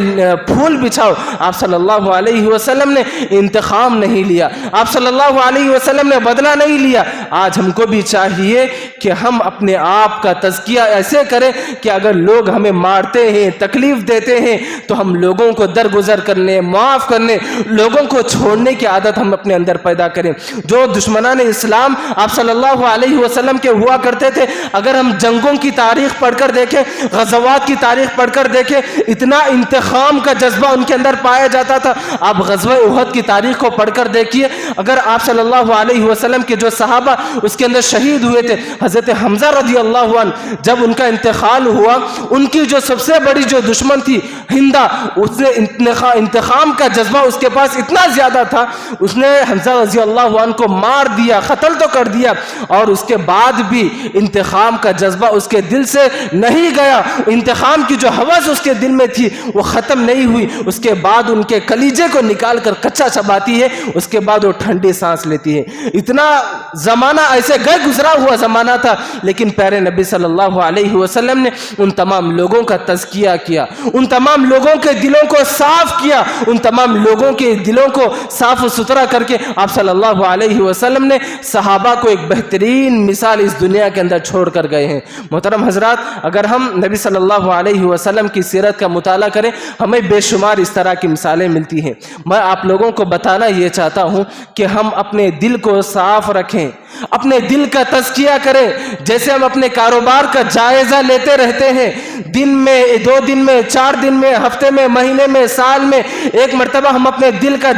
پھول بچھاؤ۔ آپ صلی اللہ علیہ وسلم نے انتقام نہیں لیا، آپ صلی اللہ علیہ وسلم نے بدلہ نہیں لیا۔ آج ہم کو بھی چاہیے کہ ہم اپنے آپ کا تزکیہ ایسے کریں کہ اگر لوگ ہمیں مارتے ہیں، تکلیف دیتے ہیں، تو ہم لوگوں کو درگزر کرنے، معاف کرنے، لوگوں کو چھوڑنے کی عادت ہم اپنے اندر پیدا کریں۔ جو دشمنان اسلام آپ صلی اللہ علیہ وسلم کے ہوا کرتے تھے، اگر ہم جنگوں کی تاریخ پڑھ کر دیکھیں، غزوات کی تاریخ پڑھ کر دیکھیں، اتنا انتقام کا جذبہ ان کے اندر پایا جاتا تھا۔ آپ غزوہ احد کی تاریخ کو پڑھ کر دیکھیے، اگر آپ صلی اللہ علیہ وسلم کے جو صحابہ اس کے اندر شہید ہوئے تھے، حضرت حمزہ رضی اللہ عنہ جب ان کا انتقال ہوا، ان کی جو سب سے بڑی جو دشمن تھی ہندا، اس نے انتقام کا جذبہ اس کے پاس اتنا زیادہ تھا، اس نے حمزہ رضی اللہ عنہ کو مار دیا، قتل تو کر دیا، اور اس کے بعد بھی انتقام کا جذبہ اس کے دل سے نہیں گیا، انتقام کی جو ہوس اس کے دل میں تھی وہ ختم نہیں ہوئی۔ اس کے بعد ان کے کلیجے کو نکال کر کچا چباتی ہے، اس کے بعد وہ ٹھنڈی سانس لیتی ہے۔ اتنا زمانہ ایسے گزرا ہوا زمانہ تھا، لیکن پیارے نبی صلی اللہ علیہ وسلم نے ان تمام لوگوں کا تزکیہ کیا، ان تمام لوگوں کے دلوں کو صاف کیا، ان تمام لوگوں کے دلوں کو صاف و ستھرا کر کے آپ صلی اللہ علیہ وسلم نے صحابہ کو ایک بہترین مثال اس دنیا کے اندر چھوڑ کر گئے ہیں۔ محترم حضرات، اگر ہم نبی صلی اللہ علیہ وسلم کی سیرت کا مطالعہ کریں، ہمیں بے شمار اس طرح کی مثالیں ملتی ہیں۔ میں آپ لوگوں کو بتانا یہ چاہتا ہوں کہ ہم اپنے دل کو صاف رکھیں، اپنے دل کا تزکیہ کریں۔ جیسے ہم اپنے کاروبار کا جائزہ لیتے رہتے ہیں، دن میں، 2 دن میں، 4 دن میں، ہفتے میں، مہینے میں، سال میں ایک مرتبہ ہم اپنے دل کا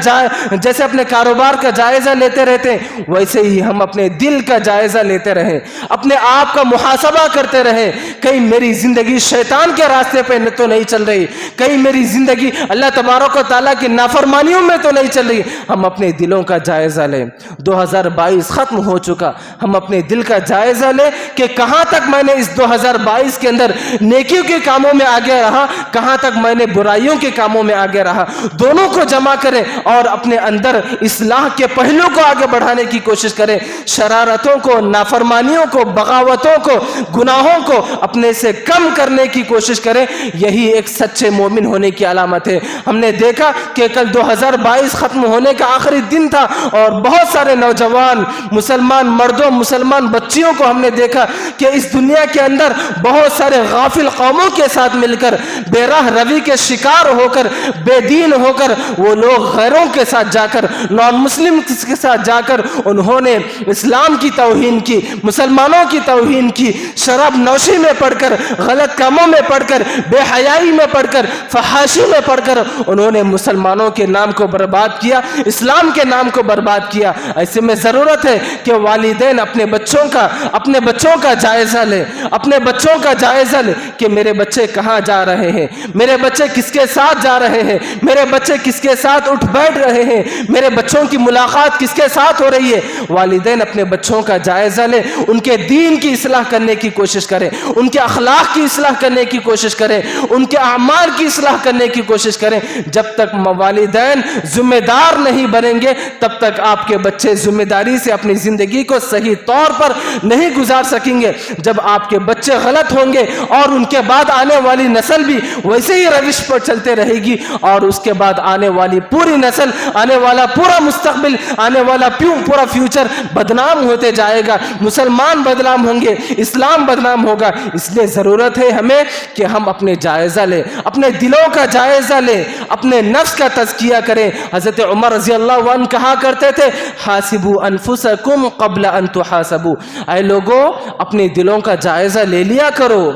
جیسے اپنے کاروبار کا جائزہ لیتے رہتے ہیں، ویسے ہی ہم اپنے دل کا جائزہ لیتے رہیں، اپنے آپ کا محاسبہ کرتے رہیں۔ کہیں میری زندگی شیطان کے راستے پہ تو نہیں چل رہی، کہیں میری زندگی اللہ تبارک و تعالیٰ کی نافرمانیوں میں تو نہیں چل رہی۔ ہم اپنے دلوں کا جائزہ لیں۔ 2022 ختم ہو چکا، ہم اپنے دل کا جائزہ لیں کہ کہاں تک میں نے اس 2022 کے اندر نیکیوں کے کاموں میں آگے رہا، کہاں تک میں نے برائیوں کے کاموں میں آگے رہا۔ دونوں کو جمع کریں اور اپنے اندر اصلاح کے پہلو کو آگے بڑھانے کی کوشش کریں۔ شرارتوں کو، نافرمانیوں کو، بغاوتوں کو، گناہوں کو اپنے سے کم کرنے کی کوشش کریں۔ یہی ایک سچے مومن ہونے کی علامت ہے۔ ہم نے دیکھا کہ کل 2022 ختم ہونے کا آخری دن تھا اور بہت سارے نوجوان مسلمان مردوں، مسلمان بچیوں کو ہم نے دیکھا کہ اس دنیا کے اندر بہت سارے غافل قوموں کے ساتھ مل کر بے راہ روی کے شکار ہو کر، بے دین ہو کر وہ لوگ غیروں کے ساتھ جا کر، نان مسلم کے ساتھ جا کر انہوں نے اسلام کی توہین کی، مسلمانوں کی توہین کی، شراب نوشی میں پڑھ کر، غلط کاموں میں پڑھ کر، بے حیائی میں پڑھ کر، فحاشی میں پڑھ کر انہوں نے مسلمانوں کے نام کو برباد کیا، اسلام کے نام کو برباد کیا۔ ایسے میں ضرورت ہے کہ والدین اپنے بچوں کا جائزہ لے، اپنے بچوں کا جائزہ لے کہ میرے بچے کہاں جا رہے ہیں، میرے بچے کس کے ساتھ جا رہے ہیں، میرے بچے کس کے ساتھ اٹھ بیٹھ رہے ہیں، میرے بچوں کی ملاقات کس کے ساتھ ہو رہی ہے۔ والدین اپنے بچوں کا جائزہ لے، ان کے دین کی اصلاح کرنے کی کوشش کریں، ان کے اخلاق کی اصلاح کرنے کی کوشش کریں، ان کے اعمال کی اصلاح کرنے کی کوشش کریں۔ جب تک والدین ذمہ دار نہیں بنیں گے تب تک آپ کے بچے ذمہ داری سے اپنی زندگی کو صحیح طور پر نہیں گزار سکیں گے۔ جب آپ کے بچے غلط ہوں گے اور ان کے بعد آنے والی نسل بھی ویسے ہی روش پر چلتے رہے گی، اور اس کے بعد آنے والی پوری نسل، آنے والا پورا مستقبل، آنے والا پورا فیوچر بدنام ہوتے جائے گا، مسلمان بدنام ہوں گے، اسلام بدنام ہوگا۔ اس لیے ضرورت ہے ہمیں کہ ہم اپنے جائزہ لیں، اپنے دلوں کا جائزہ لیں، اپنے نفس کا تزکیہ کریں۔ حضرت عمر رضی اللہ عنہ کہا کرتے تھے، حاسبوا انفسکم قبل ان تحاسبوا، اے لوگو اپنے دلوں کا جائزہ لے لیا کرو،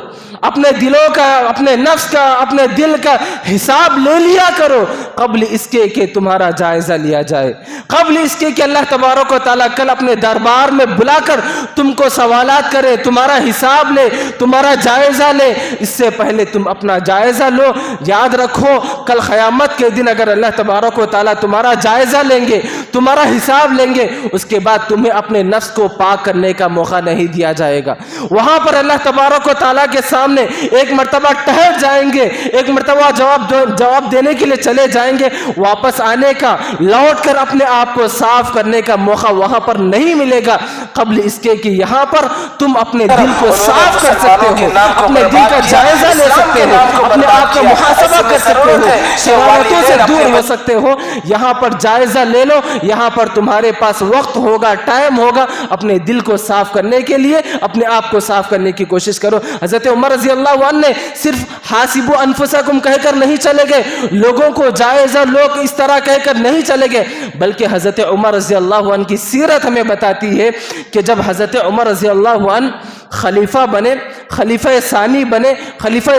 اپنے دلوں کا، اپنے نفس کا، اپنے دل کا حساب لے لیا کرو قبل اس کے کہ تمہارا جائزہ لیا جائے، قبل اس کے کہ اللہ تبارک و تعالیٰ کل اپنے دربار میں بلا کر تم کو سوالات کرے، تمہارا حساب لے، تمہارا جائزہ لے۔ اس سے پہلے تم اپنا جائزہ لو۔ یاد رکھو کل قیامت کے دن اگر اللہ تبارک و تعالیٰ تمہارا جائزہ لیں گے، تمہارا حساب لیں گے، اس کے بعد تمہیں اپنے نفس کو پاک کرنے کا موقع نہیں دیا جائے گا۔ وہاں پر اللہ تبارک و تعالیٰ کے سامنے ایک مرتبہ ٹھہر جائیں گے، ایک مرتبہ جواب دینے کے لیے چلے جائیں گے، واپس آنے کا، لوٹ کر اپنے آپ کو صاف کرنے کا موقع وہاں پر نہیں ملے گا قبل اس کے کہ یہاں پر تم اپنے دل کو صاف کر سکتے ہو، اپنے دل کا جائزہ لے سکتے ہو، اپنے آپ کا محاسبہ کر سکتے ہو، شرارتوں سے دور ہو سکتے ہو۔ یہاں پر جائزہ لے لو، یہاں پر تمہارے پاس وقت ہوگا، ٹائم ہوگا، اپنے دل کو صاف کرنے کے لیے اپنے آپ کو صاف کرنے کی کوشش کرو۔ حضرت عمر رضی اللہ عنہ نے صرف حاسبوا انفسکم کہہ کر نہیں چلے گئے، لوگوں کو جائزہ لوگ اس طرح کہہ کر نہیں چلے گئے، بلکہ حضرت عمر رضی اللہ عنہ کی سیرت ہمیں بتاتی ہے کہ جب حضرت عمر رضی اللہ عنہ خلیفہ بنے، خلیفہ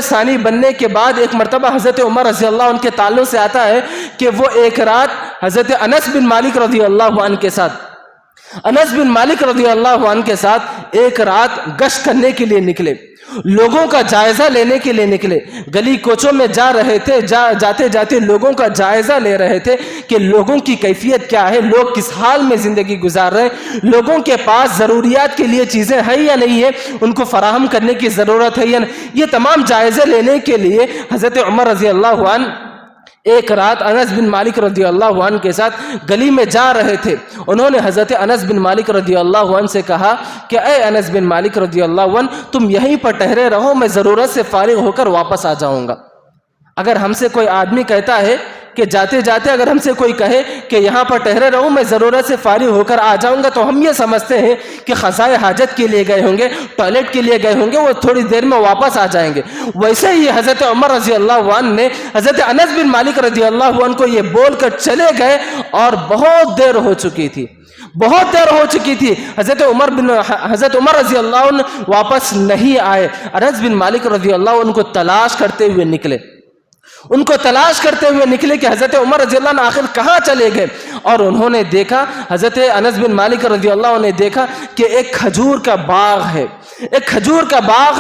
ثانی بننے کے بعد ایک مرتبہ حضرت عمر رضی اللہ عنہ کے تعلق سے آتا ہے کہ وہ ایک رات حضرت انس بن مالک رضی اللہ عنہ کے ساتھ ایک رات گشت کرنے کے لیے نکلے، لوگوں کا جائزہ لینے کے لیے نکلے، گلی کوچوں میں جا رہے تھے، جاتے جاتے لوگوں کا جائزہ لے رہے تھے کہ لوگوں کی کیفیت کیا ہے، لوگ کس حال میں زندگی گزار رہے ہیں، لوگوں کے پاس ضروریات کے لیے چیزیں ہیں یا نہیں ہے، ان کو فراہم کرنے کی ضرورت ہے یا نہیں۔ یہ تمام جائزے لینے کے لیے حضرت عمر رضی اللہ عنہ ایک رات انس بن مالک رضی اللہ عنہ کے ساتھ گلی میں جا رہے تھے۔ انہوں نے حضرت انس بن مالک رضی اللہ عنہ سے کہا کہ اے انس بن مالک رضی اللہ عنہ، تم یہیں پر ٹھہرے رہو، میں ضرورت سے فارغ ہو کر واپس آ جاؤں گا۔ اگر ہم سے کوئی آدمی کہتا ہے کہ جاتے جاتے اگر ہم سے کوئی کہے کہ یہاں پر ٹھہرے رہو، میں ضرورت سے فارغ ہو کر آ جاؤں گا، تو ہم یہ سمجھتے ہیں کہ قضائے حاجت کے لیے گئے ہوں گے، ٹوائلٹ کے لیے گئے ہوں گے، وہ تھوڑی دیر میں واپس آ جائیں گے۔ ویسے ہی حضرت عمر رضی اللہ عنہ نے حضرت انس بن مالک رضی اللہ عنہ کو یہ بول کر چلے گئے، اور بہت دیر ہو چکی تھی، حضرت عمر رضی اللہ عنہ واپس نہیں آئے۔ انس بن مالک رضی اللہ عنہ کو تلاش کرتے ہوئے نکلے کہ حضرت عمر رضی اللہ عنہ آخر کہاں چلے گئے، اور انہوں نے دیکھا، حضرت انس بن مالک رضی اللہ عنہ نے دیکھا کہ ایک کھجور کا باغ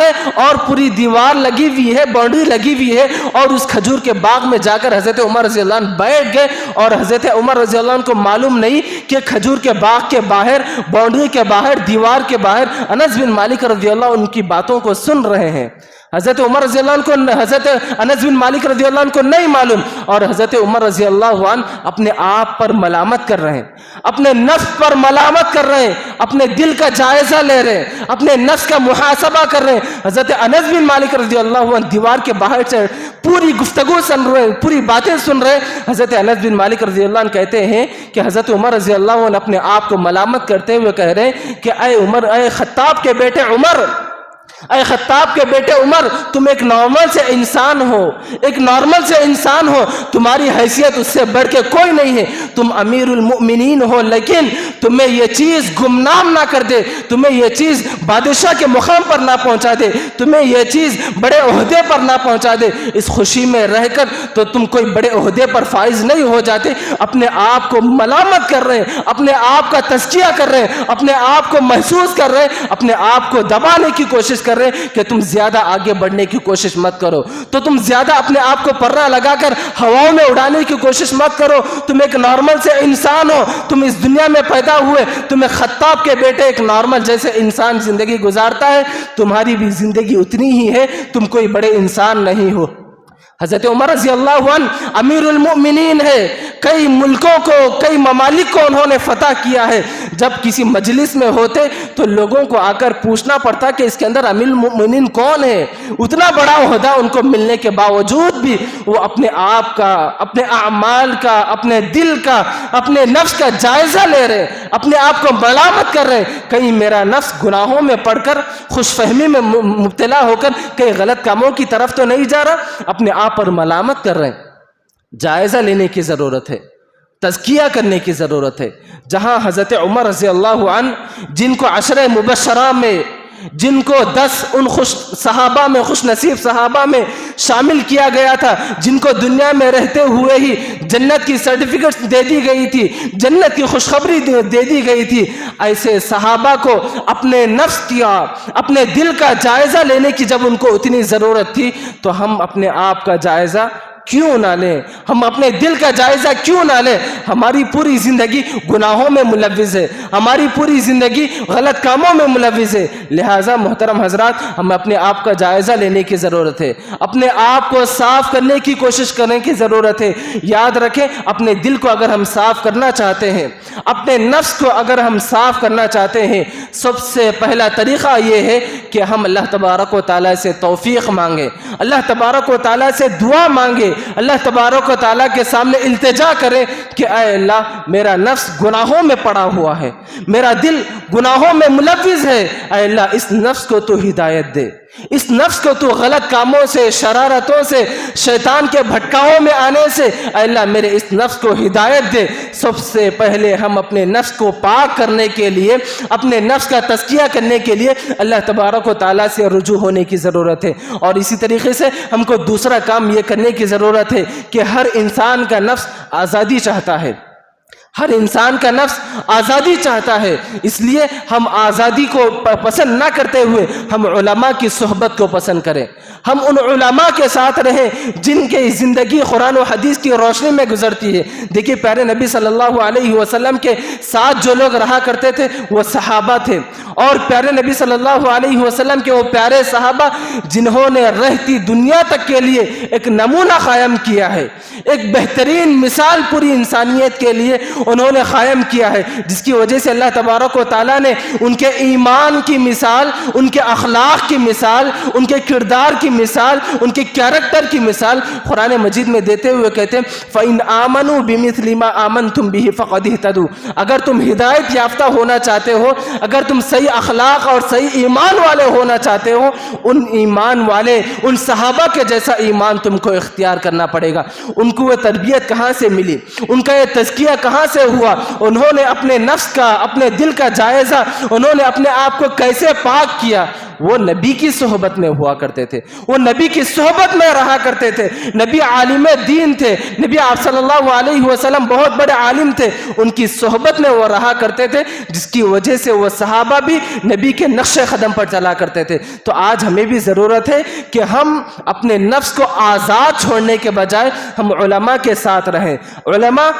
ہے، اور پوری دیوار لگی ہوئی ہے، باؤنڈری لگی ہوئی ہے، اور اس کھجور کے باغ میں جا کر حضرت عمر رضی اللہ عنہ بیٹھ گئے، اور حضرت عمر رضی اللہ عنہ کو معلوم نہیں کہ کھجور کے باغ کے باہر، باؤنڈری کے باہر، دیوار کے باہر انس بن مالک رضی اللہ عنہ ان کی باتوں کو سن رہے ہیں۔ حضرت عمر رضی اللہ عنہ کو، حضرت انس بن مالک رضی اللہ عنہ کو نہیں معلوم، اور حضرت عمر رضی اللہ عنہ اپنے آپ پر ملامت کر رہے ہیں، اپنے نفس پر ملامت کر رہے ہیں، اپنے دل کا جائزہ لے رہے ہیں، اپنے نفس کا محاسبہ کر رہے ہیں۔ حضرت انس بن مالک رضی اللہ عنہ دیوار کے باہر سے پوری گفتگو سن رہے ہیں، پوری باتیں سن رہے ہیں۔ حضرت انس بن مالک رضی اللہ عنہ کہتے ہیں کہ حضرت عمر رضی اللہ عنہ اپنے آپ کو ملامت کرتے ہوئے کہہ رہے ہیں کہ اے عمر، اے خطاب کے بیٹے عمر، اے خطاب کے بیٹے عمر، تم ایک نارمل سے انسان ہو، ایک نارمل سے انسان ہو، تمہاری حیثیت اس سے بڑھ کے کوئی نہیں ہے، تم امیر المؤمنین ہو، لیکن تمہیں یہ چیز گمنام نہ کر دے، تمہیں یہ چیز بادشاہ کے مقام پر نہ پہنچا دے، تمہیں یہ چیز بڑے عہدے پر نہ پہنچا دے۔ اس خوشی میں رہ کر تو تم کوئی بڑے عہدے پر فائز نہیں ہو جاتے، اپنے آپ کو ملامت کر رہے ہیں، اپنے آپ کا تزکیہ کر رہے ہیں، اپنے آپ کو محسوس کر رہے ہیں، اپنے آپ کو دبانے کی کوشش کر رہے ہیں کہ تم زیادہ آگے بڑھنے کی کوشش مت کرو، تو تم زیادہ اپنے آپ کو پرہ لگا کر ہواؤں میں اڑانے کی کوشش مت کرو۔ تم ایک نارمل سے انسان ہو، تم اس دنیا میں پیدا ہوئے، تمہیں خطاب کے بیٹے ایک نارمل جیسے انسان زندگی گزارتا ہے، تمہاری بھی زندگی اتنی ہی ہے، تم کوئی بڑے انسان نہیں ہو۔ حضرت عمر رضی اللہ عنہ امیر المؤمنین ہے، کئی ملکوں کو، کئی ممالک کو انہوں نے فتح کیا ہے۔ جب کسی مجلس میں ہوتے تو لوگوں کو آ کر پوچھنا پڑتا کہ اس کے اندر امیر المؤمنین کون ہے۔ اتنا بڑا عہدہ ان کو ملنے کے باوجود بھی وہ اپنے آپ کا، اپنے اعمال کا، اپنے دل کا، اپنے نفس کا جائزہ لے رہے، اپنے آپ کو ملامت کر رہے، کہیں میرا نفس گناہوں میں پڑھ کر، خوش فہمی میں مبتلا ہو کر کئی غلط کاموں کی طرف تو نہیں جا رہا، اپنے آپ پر ملامت کر رہے ہیں۔ جائزہ لینے کی ضرورت ہے، تزکیہ کرنے کی ضرورت ہے۔ جہاں حضرت عمر رضی اللہ عنہ، جن کو عشرہ مبشرہ میں، جن کو 10 ان خوش صحابہ میں، خوش نصیب صحابہ میں شامل کیا گیا تھا، جن کو دنیا میں رہتے ہوئے ہی جنت کی سرٹیفکیٹ دے دی گئی تھی، جنت کی خوشخبری دے دی گئی تھی، ایسے صحابہ کو اپنے نفس کیا، اپنے دل کا جائزہ لینے کی جب ان کو اتنی ضرورت تھی، تو ہم اپنے آپ کا جائزہ کیوں نہ لیں؟ ہم اپنے دل کا جائزہ کیوں نہ لیں؟ ہماری پوری زندگی گناہوں میں ملوث ہے، ہماری پوری زندگی غلط کاموں میں ملوث ہے۔ لہٰذا محترم حضرات، ہمیں اپنے آپ کا جائزہ لینے کی ضرورت ہے، اپنے آپ کو صاف کرنے کی کوشش کرنے کی ضرورت ہے۔ یاد رکھیں، اپنے دل کو اگر ہم صاف کرنا چاہتے ہیں، اپنے نفس کو اگر ہم صاف کرنا چاہتے ہیں، سب سے پہلا طریقہ یہ ہے کہ ہم اللہ تبارک و تعالیٰ سے توفیق مانگیں، اللہ تبارک و تعالیٰ سے دعا مانگیں، اللہ تبارک و تعالیٰ کے سامنے التجا کریں کہ اے اللہ، میرا نفس گناہوں میں پڑا ہوا ہے، میرا دل گناہوں میں ملوث ہے، اے اللہ اس نفس کو تو ہدایت دے، اس نفس کو تو غلط کاموں سے، شرارتوں سے، شیطان کے بھٹکاؤں میں آنے سے، اے اللہ میرے اس نفس کو ہدایت دے۔ سب سے پہلے ہم اپنے نفس کو پاک کرنے کے لیے، اپنے نفس کا تزکیہ کرنے کے لیے اللہ تبارک و تعالیٰ سے رجوع ہونے کی ضرورت ہے۔ اور اسی طریقے سے ہم کو دوسرا کام یہ کرنے کی ضرورت ہے کہ ہر انسان کا نفس آزادی چاہتا ہے، ہر انسان کا نفس آزادی چاہتا ہے، اس لیے ہم آزادی کو پسند نہ کرتے ہوئے ہم علماء کی صحبت کو پسند کریں، ہم ان علماء کے ساتھ رہیں جن کی زندگی قرآن و حدیث کی روشنی میں گزرتی ہے۔ دیکھیے پیارے نبی صلی اللہ علیہ وسلم کے ساتھ جو لوگ رہا کرتے تھے وہ صحابہ تھے، اور پیارے نبی صلی اللہ علیہ وسلم کے وہ پیارے صحابہ جنہوں نے رہتی دنیا تک کے لیے ایک نمونہ قائم کیا ہے، ایک بہترین مثال پوری انسانیت کے لیے انہوں نے قائم کیا ہے، جس کی وجہ سے اللہ تبارک و تعالیٰ نے ان کے ایمان کی مثال، ان کے اخلاق کی مثال، ان کے کردار کی مثال، ان کے کیریکٹر کی مثال قرآن مجید میں دیتے ہوئے کہتے ہیں فَإِنْ آمَنُوا بِمِثْلِ مَا آمَنْتُمْ بِهِ فَقَدْ اهْتَدُوا۔ اگر تم ہدایت یافتہ ہونا چاہتے ہو، اگر تم صحیح اخلاق اور صحیح ایمان والے ہونا چاہتے ہو، ان ایمان والے، ان صحابہ کے جیسا ایمان تم کو اختیار کرنا پڑے گا۔ ان کو وہ تربیت کہاں سے ملی، ان کا یہ تزکیہ کہاں سے ہوا، انہوں نے اپنے نفس کا، اپنے دل کا جائزہ، انہوں نے اپنے آپ کو کیسے پاک کیا؟ وہ نبی کی صحبت میں ہوا کرتے تھے، وہ نبی کی صحبت میں رہا کرتے تھے۔ نبی عالم دین تھے، نبی آپ صلی اللہ علیہ وسلم بہت بڑے عالم تھے، ان کی صحبت میں وہ رہا کرتے تھے، جس کی وجہ سے وہ صحابہ بھی نبی کے نقش قدم پر چلا کرتے تھے۔ تو آج ہمیں بھی ضرورت ہے کہ ہم اپنے نفس کو آزاد چھوڑنے کے بجائے ہم علماء کے ساتھ رہیں۔ علماء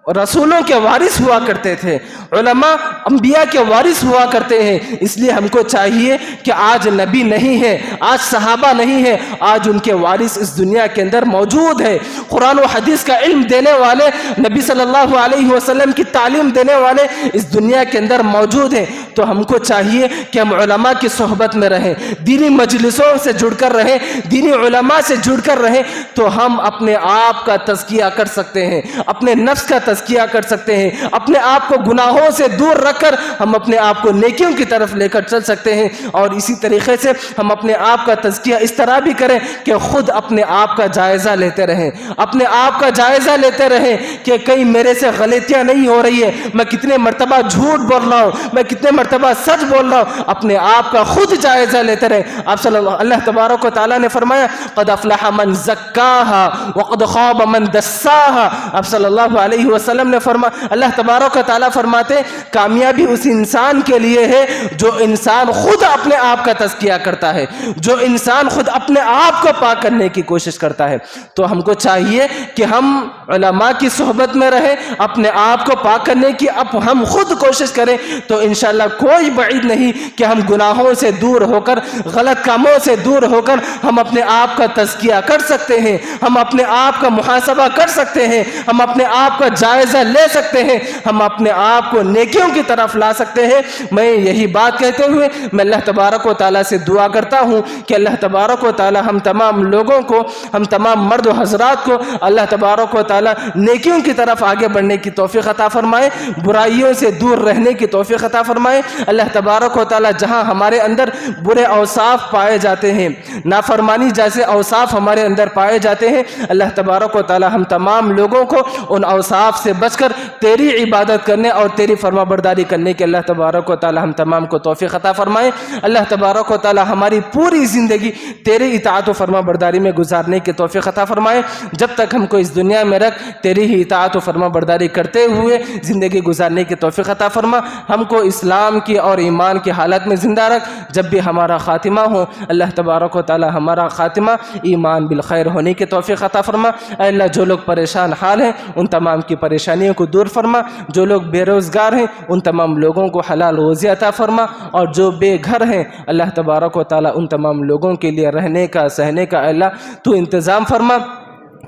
رسولوں کے وارث ہوا کرتے تھے، علماء انبیاء کے وارث ہوا کرتے ہیں، اس لیے ہم کو چاہیے کہ آج نبی نہیں ہے، آج صحابہ نہیں ہے، آج ان کے وارث اس دنیا کے اندر موجود ہے۔ قرآن و حدیث کا علم دینے والے، نبی صلی اللہ علیہ وسلم کی تعلیم دینے والے اس دنیا کے اندر موجود ہیں۔ تو ہم کو چاہیے کہ ہم علماء کی صحبت میں رہیں، دینی مجلسوں سے جڑ کر رہیں، دینی علماء سے جڑ کر رہیں، تو ہم اپنے آپ کا تزکیہ کر سکتے ہیں، اپنے نفس کا تزکیہ کر سکتے ہیں، اپنے آپ کو گناہوں سے دور رکھ کر ہم اپنے آپ کو نیکیوں کی طرف لے کر چل سکتے ہیں۔ اور اسی طریقے سے ہم اپنے آپ کا تزکیہ اس طرح بھی کریں کہ خود اپنے آپ کا جائزہ لیتے رہیں، اپنے آپ کا جائزہ لیتے رہیں کہ کہیں میرے سے غلطیاں نہیں ہو رہی ہے، میں کتنے مرتبہ جھوٹ بول رہا ہوں، میں کتنے مرتبہ سچ بول رہا ہوں، اپنے آپ کا خود جائزہ لیتے رہیں۔ آپ اللہ تبارک و تعالیٰ نے فرمایا قد افلح من زکاها وقد خاب من دساها۔ آپ صلی اللہ علیہ وسلم نے فرمایا، اللہ تبارک و تعالیٰ فرماتے کامیابی اس انسان کے لیے ہے جو انسان خود اپنے آپ کا تزکیہ کرتا ہے، جو انسان خود اپنے آپ کو پاک کرنے کی کوشش کرتا ہے۔ تو ہم کو چاہیے کہ ہم علماء کی صحبت میں رہیں، اپنے آپ کو پاک کرنے کی ہم خود کوشش کریں، تو انشاءاللہ کوئی بعید نہیں کہ ہم گناہوں سے دور ہو کر، غلط کاموں سے دور ہو کر ہم اپنے آپ کا تزکیہ کر سکتے ہیں، ہم اپنے آپ کا محاسبہ کر سکتے ہیں، ہم اپنے آپ کا جائزہ لے سکتے ہیں، ہم اپنے آپ کو نیکیوں کی طرف لا سکتے ہیں۔ میں یہی بات کہتے ہوئے میں اللہ تبارک و تعالیٰ سے دعا کرتا ہوں کہ اللہ تبارک و تعالیٰ ہم تمام لوگوں کو، ہم تمام مرد و حضرات کو اللہ تبارک و تعالیٰ نیکیوں کی طرف آگے بڑھنے کی توفیق عطا فرمائے، برائیوں سے دور رہنے کی توفیق عطا فرمائے۔ اللہ تبارک و تعالیٰ جہاں ہمارے اندر برے اوصاف پائے جاتے ہیں، نافرمانی جیسے اوصاف ہمارے اندر پائے جاتے ہیں، اللہ تبارک و تعالیٰ ہم تمام لوگوں کو ان اوصاف سے بچ کر تیری عبادت کرنے اور تیری فرما برداری کرنے کے اللہ تبارک و تعالیٰ ہم تمام کو توفیق عطا فرمائے۔ اللہ تبارک و تعالیٰ ہماری پوری زندگی تیری اطاعت و فرما برداری میں گزارنے کی توفیق عطا فرمائے۔ جب تک ہم کو اس دنیا میں رکھ تیری ہی اطاعت و فرما برداری کرتے ہوئے زندگی گزارنے کی توفیق عطا فرما۔ ہم کو اسلام کی اور ایمان کی حالت میں زندہ رکھ، جب بھی ہمارا خاتمہ ہو اللہ تبارک و تعالیٰ ہمارا خاتمہ ایمان بالخیر ہونے کی توفیق عطا فرما۔ اے اللہ جو لوگ پریشان حال ہیں ان تمام کی پریشانیوں کو دور فرما، جو لوگ بے روزگار ہیں ان تمام لوگوں کو حلال روزی عطا فرما، اور جو بے گھر ہیں اللہ تبارک و تعالیٰ ان تمام لوگوں کے لیے رہنے کا، سہنے کا اللہ تو انتظام فرما۔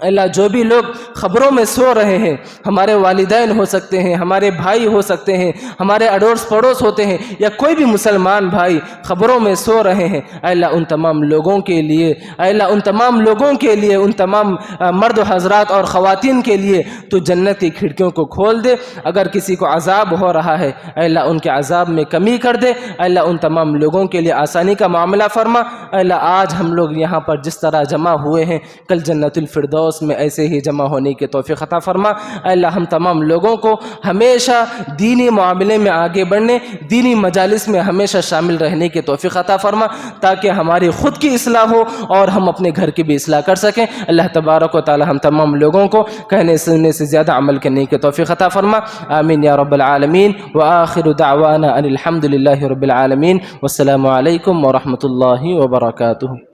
اللہ جو بھی لوگ خبروں میں سو رہے ہیں، ہمارے والدین ہو سکتے ہیں، ہمارے بھائی ہو سکتے ہیں، ہمارے اڑوس پڑوس ہوتے ہیں، یا کوئی بھی مسلمان بھائی خبروں میں سو رہے ہیں، اے اللہ ان تمام لوگوں کے لیے، اے اللہ ان تمام لوگوں کے لیے، ان تمام مرد و حضرات اور خواتین کے لیے تو جنت کی کھڑکیوں کو کھول دے۔ اگر کسی کو عذاب ہو رہا ہے اے اللہ ان کے عذاب میں کمی کر دے، اے اللہ ان تمام لوگوں کے لیے آسانی کا معاملہ فرما۔ اے اللہ آج ہم لوگ یہاں پر جس طرح جمع ہوئے ہیں کل جنت الفردوس میں ایسے ہی جمع ہونے کی توفیق عطا فرما۔ اے اللہ ہم تمام لوگوں کو ہمیشہ دینی معاملے میں آگے بڑھنے، دینی مجالس میں ہمیشہ شامل رہنے کی توفیق عطا فرما، تاکہ ہماری خود کی اصلاح ہو اور ہم اپنے گھر کی بھی اصلاح کر سکیں۔ اللہ تبارک و تعالی ہم تمام لوگوں کو کہنے سننے سے زیادہ عمل کرنے کی توفیق عطا فرما۔ آمین یا رب العالمین۔ وآخر دعوانا ان الحمد للہ رب العالمین۔ والسلام علیکم ورحمۃ اللہ وبرکاتہ۔